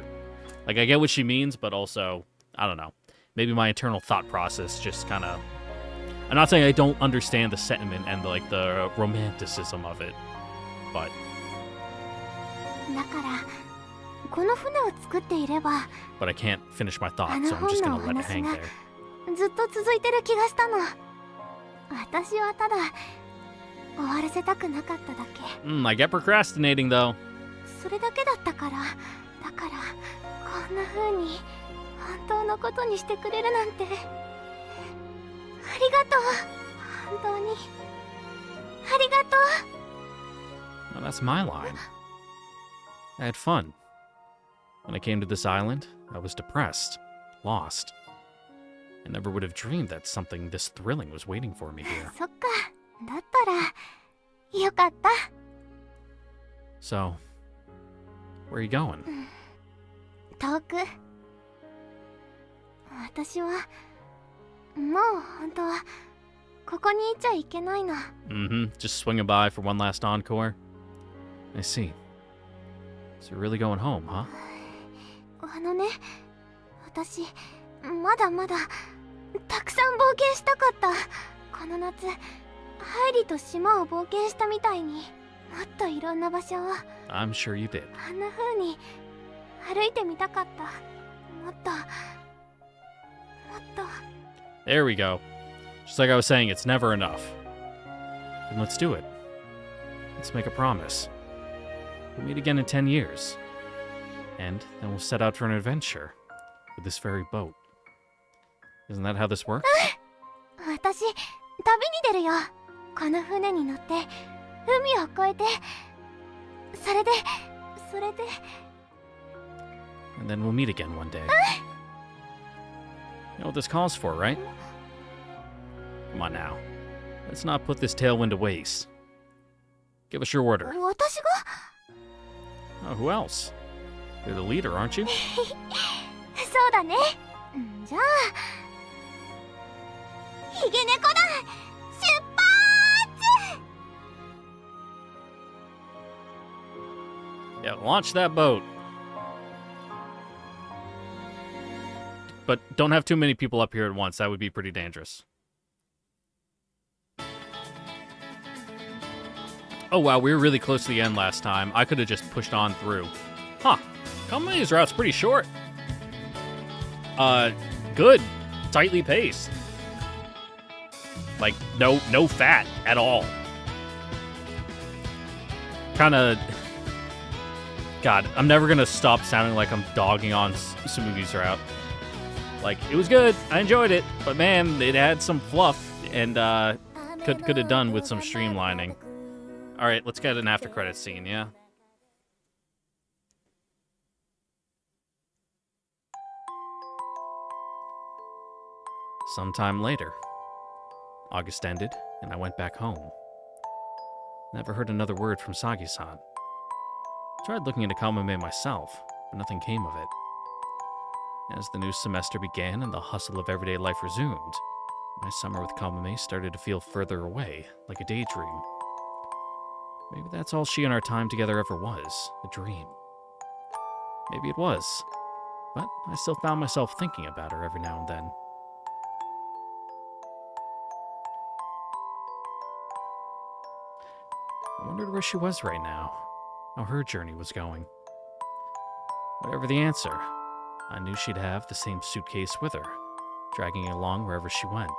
Like, I get what she means, but also, I don't know. Maybe my internal thought process just kind of... I'm not saying I don't understand the sentiment and, like, the romanticism of it, but... だからこの船を作っていれば But I can't finish my thought, so I'm just gonna let it hang there. ずっと続いてる気がしたの。私はただ終わらせたくなかっただけ。 I get procrastinating, though. それだけだったから。だからこんな風に本当のことにしてくれるなんてありがとう。本当にありがとう。 Well, that's my line. I had fun. When I came to this island, I was depressed, lost. I never would have dreamed that something this thrilling was waiting for me here. そっか。だったらよかった。 So, where are you going? 遠く。私はもう本当はここにいちゃいけないの。 Just swinging by for one last encore? I see. So you're really going home, huh? あのね、私まだまだたくさん冒険したかった。この夏ハイリと島を冒険したみたいに、もっといろんな場所を I'm sure you did. あんな風に歩いてみたかった。もっともっと。 There we go. Just like I was saying, it's never enough. Then let's do it. Let's make a promise. We'll meet again in 10 years. And then we'll set out for an adventure with this very boat. Isn't that how this works? 私旅に出るよ。この船に乗って海を越えて、それで And then we'll meet again one day. You know what this calls for, right? Come on now. Let's not put this tailwind to waste. Give us your order. 私が Oh, who else? You're the leader, aren't you? そうだね。じゃあヒゲ猫だ。出発。Yeah, launch that boat. But don't have too many people up here at once. That would be pretty dangerous. Oh, wow, we were really close to the end last time. I could have just pushed on through. Huh. Kamome's route's pretty short. Good. Tightly paced. Like, no fat at all. Kinda... God, I'm never gonna stop sounding like I'm dogging on Tsumugi's route. Like, it was good, I enjoyed it, but man, it had some fluff, and could have done with some streamlining. Alright, let's get an after credits scene, yeah? Sometime later, August ended, and I went back home. Never heard another word from Sagi-san. Tried looking into Kamome myself, but nothing came of it. As the new semester began and the hustle of everyday life resumed, my summer with Kamome started to feel further away, like a daydream. Maybe that's all she and our time together ever was, a dream. Maybe it was, but I still found myself thinking about her every now and then. I wondered where she was right now, how her journey was going. Whatever the answer, I knew she'd have the same suitcase with her, dragging it along wherever she went,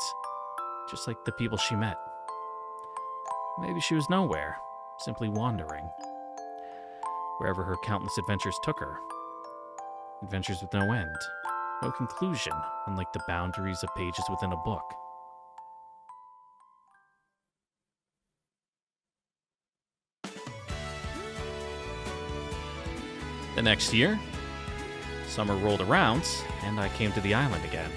just like the people she met. Maybe she was nowhere, simply wandering. Wherever her countless adventures took her. Adventures with no end, no conclusion, unlike the boundaries of pages within a book. The next year, summer rolled around, and I came to the island again.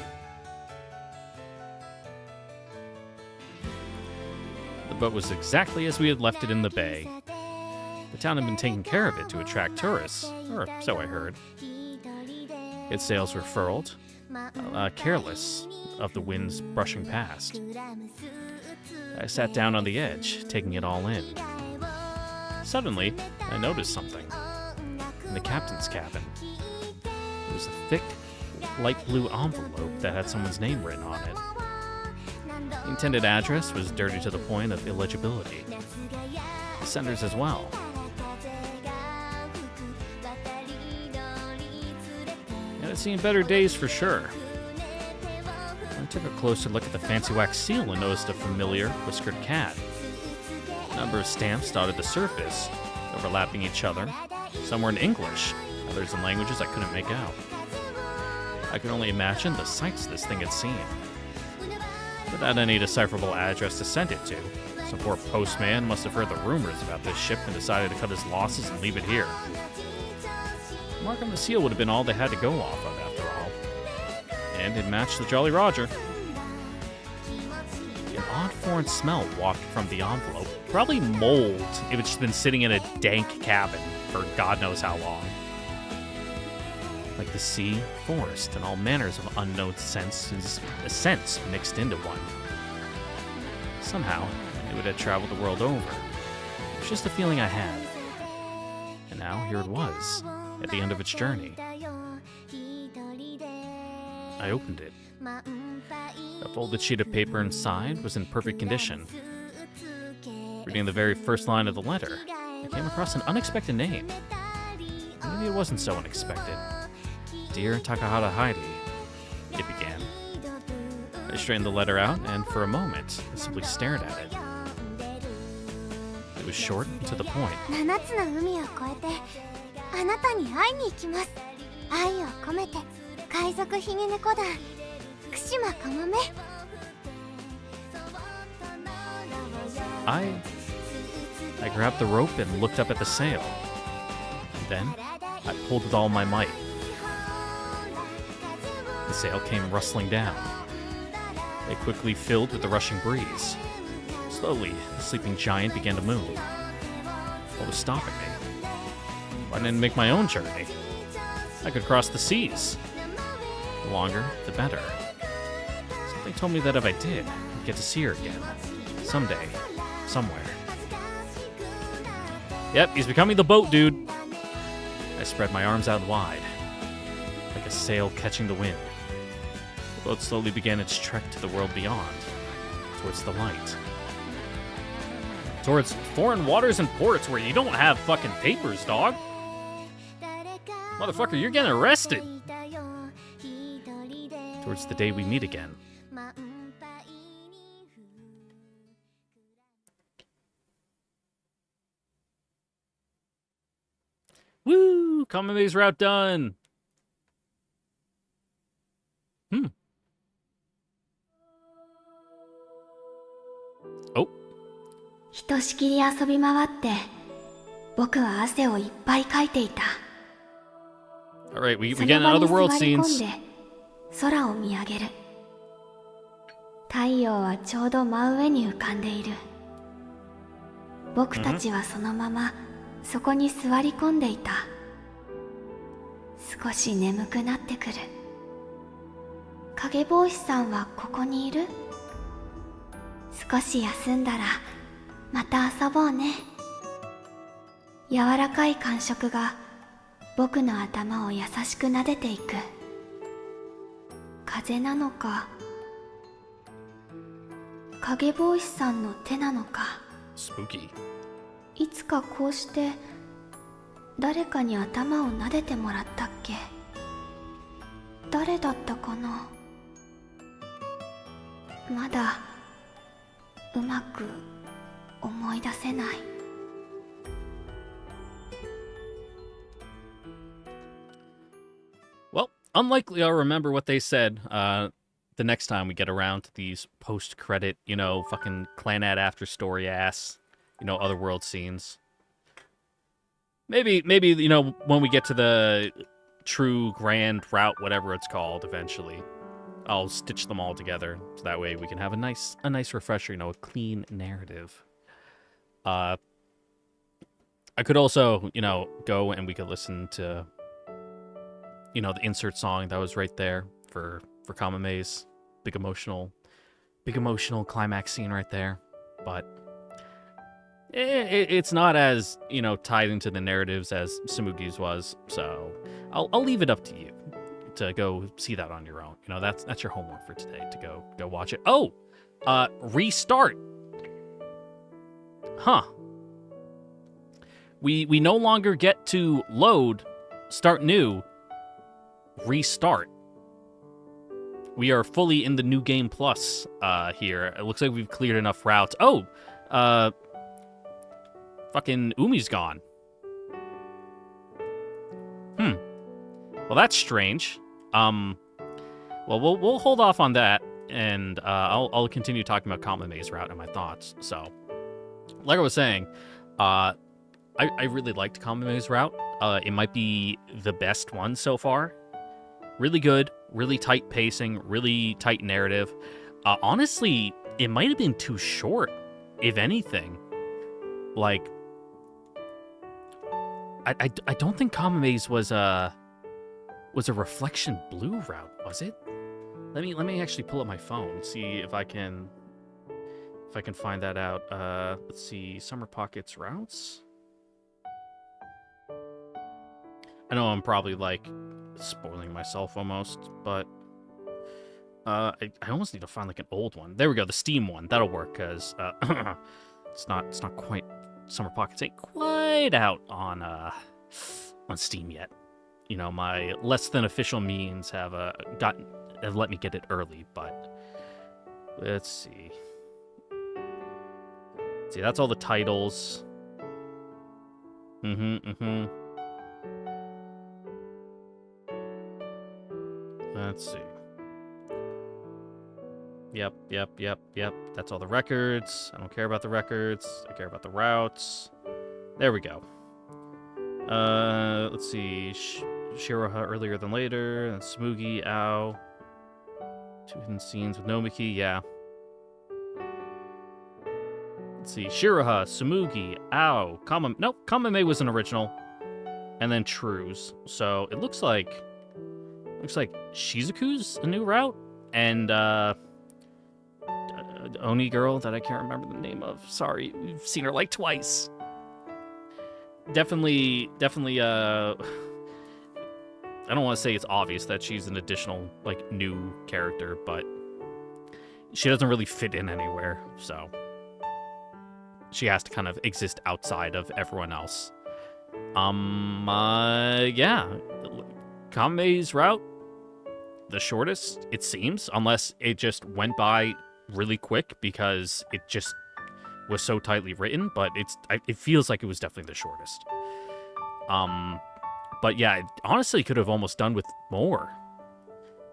The boat was exactly as we had left it in the bay. The town had been taking care of it to attract tourists, or so I heard. Its sails were furled, careless of the winds brushing past. I sat down on the edge, taking it all in. Suddenly, I noticed something. In the captain's cabin. It was a thick, light blue envelope that had someone's name written on it. The intended address was dirty to the point of illegibility. The sender's as well. It had seen better days for sure. I took a closer look at the fancy wax seal and noticed a familiar, whiskered cat. A number of stamps dotted the surface, overlapping each other. Some were in English, others in languages I couldn't make out. I could only imagine the sights this thing had seen. Without any decipherable address to send it to, some poor postman must have heard the rumors about this ship and decided to cut his losses and leave it here. The mark on the seal would have been all they had to go off of, after all. And it matched the Jolly Roger. An odd foreign smell wafted from the envelope. Probably mold if it's just been sitting in a dank cabin for God knows how long. Like the sea, forest, and all manners of unknown scents mixed into one. Somehow, I knew it had traveled the world over. It was just a feeling I had. And now here it was, at the end of its journey. I opened it. A folded sheet of paper inside was in perfect condition. Reading the very first line of the letter, I came across an unexpected name. Maybe it wasn't so unexpected. Dear Takahata Heidi, it began. I straightened the letter out, and for a moment, I simply stared at it. It was short and to the point. 7つの海を越えてあなたに会いに行きます。愛を込めて海賊ひげ猫団串間かもめ。I grabbed the rope and looked up at the sail. Then, I pulled with all my might. The sail came rustling down. It quickly filled with the rushing breeze. Slowly, the sleeping giant began to move. What was stopping me? Why didn't I make my own journey? I could cross the seas. The longer, the better. Something told me that if I did, I'd get to see her again. Someday. Somewhere. Yep, he's becoming the boat dude. I spread my arms out wide, like a sail catching the wind. The boat slowly began its trek to the world beyond, towards the light. Towards foreign waters and ports where you don't have fucking papers, dog. Motherfucker, you're getting arrested. Towards the day we meet again. Woo! Kamome's route done. Oh. ひとしきり遊び回って僕は汗をいっぱいかいていた。 Alright, we そ get の場 another に world 座り込ん scenes. で空を見上げる。太陽はちょうど真上に浮かんでいる。僕たちはそのままそこに座り込んでいた。少し眠くなってくる。影帽子さんはここにいる？少し休んだらまた遊ぼうね。柔らかい感触が僕の頭を優しく撫でていく。風なのか、影帽子さんの手なのか。 Spooky. いつかこうして誰かに頭を撫でてもらったっけ。誰だったかな。まだうまく思い出せない。 Well, unlikely I'll remember what they said the next time we get around to these post-credit, fucking Clanad after story ass, other world scenes. Maybe, when we get to the true grand route, whatever it's called, eventually, I'll stitch them all together so that way we can have a nice refresher, a clean narrative. I could also, go and we could listen to, the insert song that was right there for Kamome's big emotional climax scene right there. But it's not as, tied into the narratives as Tsumugi's was, so I'll leave it up to you to go see that on your own. That's your homework for today, to go watch it. Oh, restart. Huh. We no longer get to load, start new, restart. We are fully in the new game plus here. It looks like we've cleared enough routes. Oh, fucking Umi's gone. Well, that's strange. Well, we'll hold off on that, and I'll continue talking about Kamome's route and my thoughts. So, like I was saying, I really liked Kamome's route. It might be the best one so far. Really good, really tight pacing, really tight narrative. Honestly, it might have been too short, if anything. Like, I don't think Kamome's was a Reflection Blue route, was it? Let me actually pull up my phone, see if I can find that out. Let's see, Summer Pockets routes. I know I'm probably like spoiling myself almost, but I almost need to find like an old one. There we go, the Steam one. That'll work because it's not quite, Summer Pockets ain't quite out on Steam yet. My less than official means have let me get it early, but let's see. See, that's all the titles. Let's see. Yep. That's all the records. I don't care about the records. I care about the routes. There we go. Let's see. Shiroha earlier than later. And Tsumugi, Ao. 2 hidden scenes with Nomiki, yeah. Let's see. Shiroha, Tsumugi, Ao, Kamome. Nope, Kamome was an original. And then True's. So it looks like Shizuku's a new route. And Oni girl that I can't remember the name of. Sorry, we've seen her like twice. Definitely I don't want to say it's obvious that she's an additional, like, new character, but she doesn't really fit in anywhere, so she has to kind of exist outside of everyone else. Yeah. Kame's route, the shortest, it seems, unless it just went by really quick because it just was so tightly written, but it feels like it was definitely the shortest. But yeah, it honestly could have almost done with more.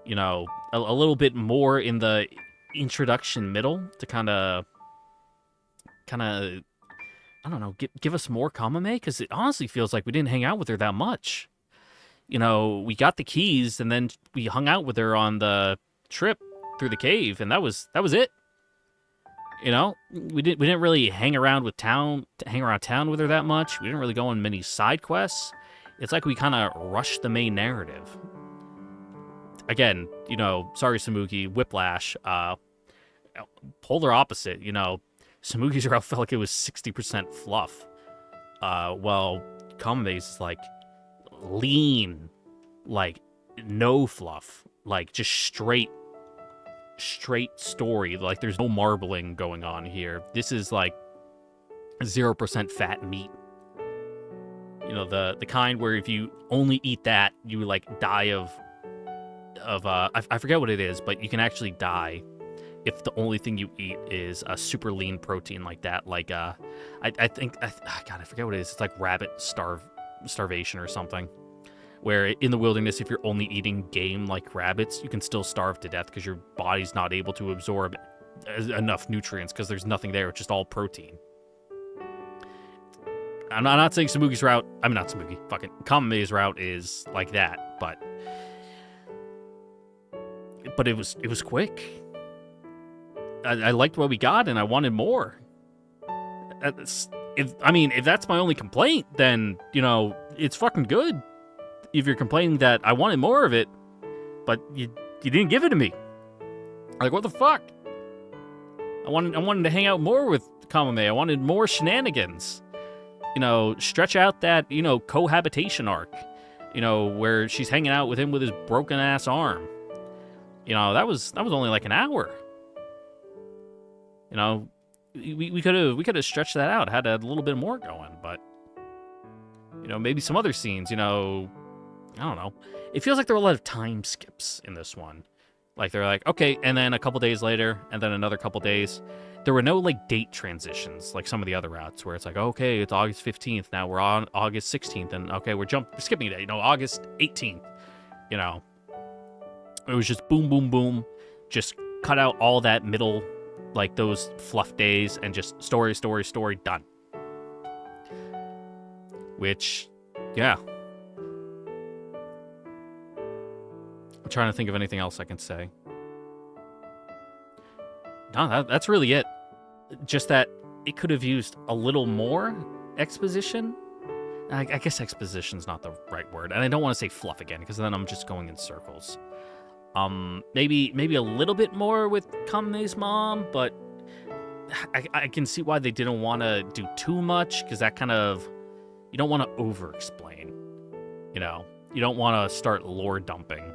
You know, a little bit more in the introduction middle to kind of, I don't know, give us more Kamome, because it honestly feels like we didn't hang out with her that much. You know, we got the keys, and then we hung out with her on the trip through the cave, and that was it. You know, we didn't really hang around town with her that much. We didn't really go on many side quests. It's like we kind of rushed the main narrative. Again, you know, sorry, Samugi, Whiplash, polar opposite, you know. Samugi's route felt like it was 60% fluff. Well, Kame's is like lean, like no fluff, like just straight story. Like there's no marbling going on here. This is like 0% fat meat. You know, the kind where if you only eat that, you like die of I forget what it is, but you can actually die if the only thing you eat is a super lean protein like that. Like I forget what it is. It's like rabbit starvation or something. Where in the wilderness, if you're only eating game like rabbits, you can still starve to death because your body's not able to absorb enough nutrients because there's nothing there. It's just all protein. I'm not saying Samugi's route. I'm not Samugi. Fucking Kame's route is like that, but it was quick. I liked what we got, and I wanted more. If that's my only complaint, then you know it's fucking good. If you're complaining that I wanted more of it, but you didn't give it to me, like what the fuck? I wanted to hang out more with Kamome. I wanted more shenanigans. You know, stretch out that, you know, cohabitation arc, you know, where she's hanging out with him with his broken ass arm. You know, that was only like an hour. You know, we could have stretched that out, had a little bit more going, but you know, maybe some other scenes, you know, I don't know. It feels like there were a lot of time skips in this one. Like they're like, okay, and then a couple days later, and then another couple days. There were no like date transitions like some of the other routes where it's like, okay, it's August 15th, now we're on August 16th, and okay, we're skipping a day, you know, August 18th. You know, it was just boom, boom, boom, just cut out all that middle, like those fluff days, and just story, done. Which, yeah. I'm trying to think of anything else I can say. No, that's really it. Just that it could have used a little more exposition. I guess exposition's not the right word, and I don't want to say fluff again because then I'm just going in circles. Maybe a little bit more with Kame's mom, but I can see why they didn't want to do too much because that kind of, you don't want to over-explain. You know, you don't want to start lore dumping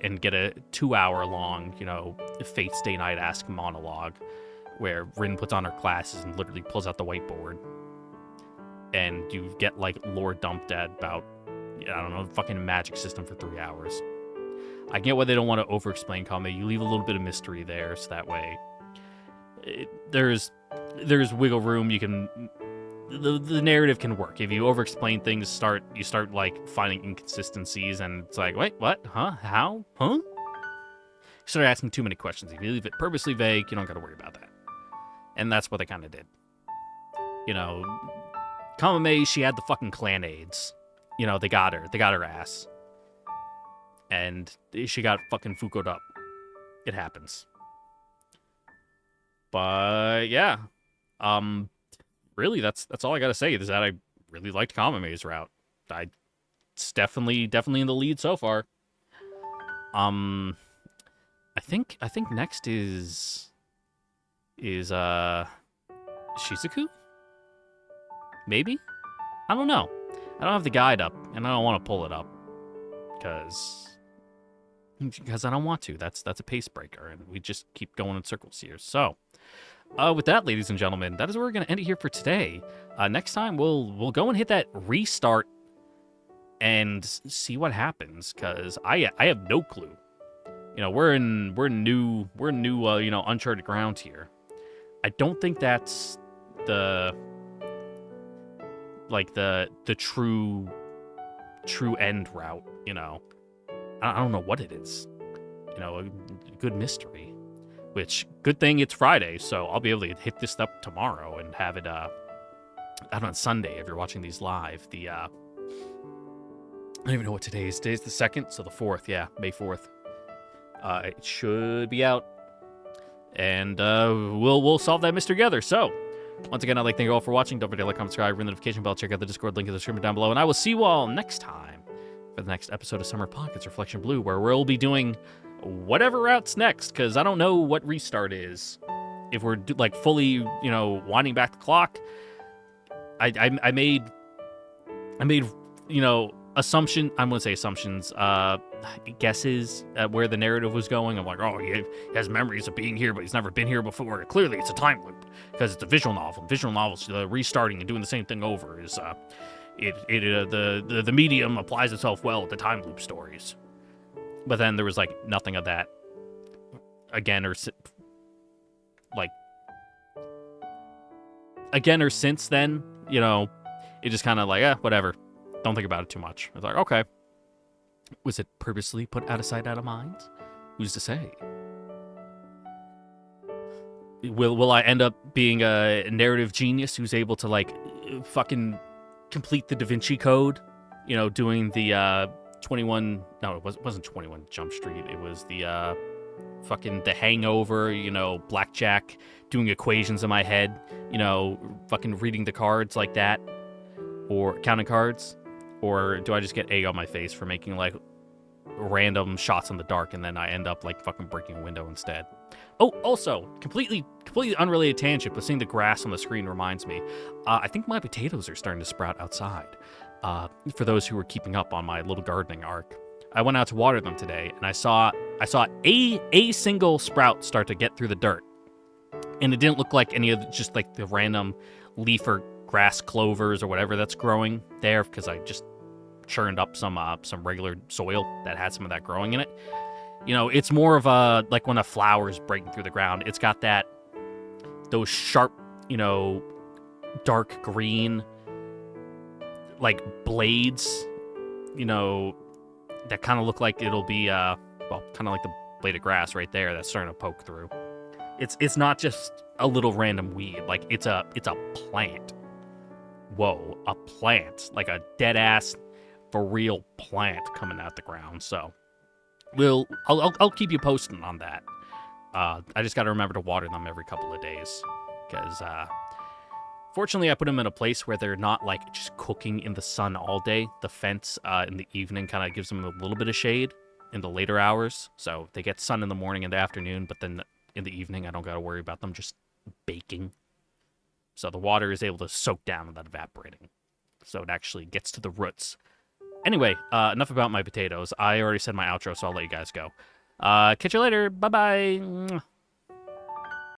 and get a 2-hour-long, you know, Fate Stay Night-esque monologue where Rin puts on her glasses and literally pulls out the whiteboard. And you get, lore dumped at about, I don't know, fucking magic system for 3 hours. I get why they don't want to over-explain Kame. You leave a little bit of mystery there, so that way there's wiggle room. You can... The narrative can work. If you over-explain things, you start finding inconsistencies, and it's like, wait, what? Huh? How? Huh? You start asking too many questions. If you leave it purposely vague, you don't got to worry about that. And that's what they kind of did. You know, Kamome, she had the fucking clan aids. You know, they got her ass. And she got fucking fukoed up. It happens. But yeah. Really, that's all I gotta say is that I really liked Kamome's route. It's definitely in the lead so far. I think next is Shizuku? Maybe? I don't know. I don't have the guide up, and I don't want to pull it up. because I don't want to. That's a pace breaker, and we just keep going in circles here. So, with that, ladies and gentlemen, that is where we're gonna end it here for today. Next time we'll go and hit that restart and see what happens, because I have no clue. You know, we're in new uncharted ground here. I don't think that's the true end route. You know, I don't know what it is. You know, a good mystery. Which, good thing it's Friday, so I'll be able to hit this up tomorrow and have it out on Sunday if you're watching these live. I don't even know what today is. Today's the 2nd, so the 4th, yeah, May 4th. It should be out, and we'll solve that mystery together. So, once again, I'd like to thank you all for watching. Don't forget to like, comment, subscribe, ring the notification bell, check out the Discord link in the description down below, and I will see you all next time for the next episode of Summer Pockets Reflection Blue, where we'll be doing whatever route's next, because I don't know what restart is. If we're fully, winding back the clock, I made assumptions, guesses at where the narrative was going. I'm like, oh, he has memories of being here, but he's never been here before. Clearly, it's a time loop because it's a visual novel. Visual novels, restarting and doing the same thing over is the medium applies itself well to time loop stories. But then there was nothing of that again or since then. It just kind of whatever. Don't think about it too much. It's like, okay. Was it purposely put out of sight, out of mind? Who's to say? Will I end up being a narrative genius who's able to fucking complete the Da Vinci Code? Doing the 21. No, it wasn't 21 Jump Street. It was the fucking The Hangover. Blackjack, doing equations in my head. Fucking reading the cards like that, or counting cards. Or do I just get egg on my face for making random shots in the dark, and then I end up fucking breaking a window instead? Oh, also, completely unrelated tangent, but seeing the grass on the screen reminds me. I think my potatoes are starting to sprout outside. For those who were keeping up on my little gardening arc, I went out to water them today, and I saw a single sprout start to get through the dirt, and it didn't look like any of the random leaf or grass clovers or whatever that's growing there, because I just churned up some regular soil that had some of that growing in it. It's more of a when a flower's breaking through the ground. It's got those sharp, dark green blades, that kind of look like it'll be kind of like the blade of grass right there that's starting to poke through. It's not just a little random weed. It's a plant. Whoa, a plant, a dead ass for real plant coming out the ground. So I'll keep you posted on that. I just got to remember to water them every couple of days, because fortunately I put them in a place where they're not just cooking in the sun all day. The fence in the evening kind of gives them a little bit of shade in the later hours, so they get sun in the morning and the afternoon, but then in the evening I don't got to worry about them just baking. So the water is able to soak down without evaporating. So it actually gets to the roots. Anyway, enough about my potatoes. I already said my outro, so I'll let you guys go. Catch you later. Bye-bye.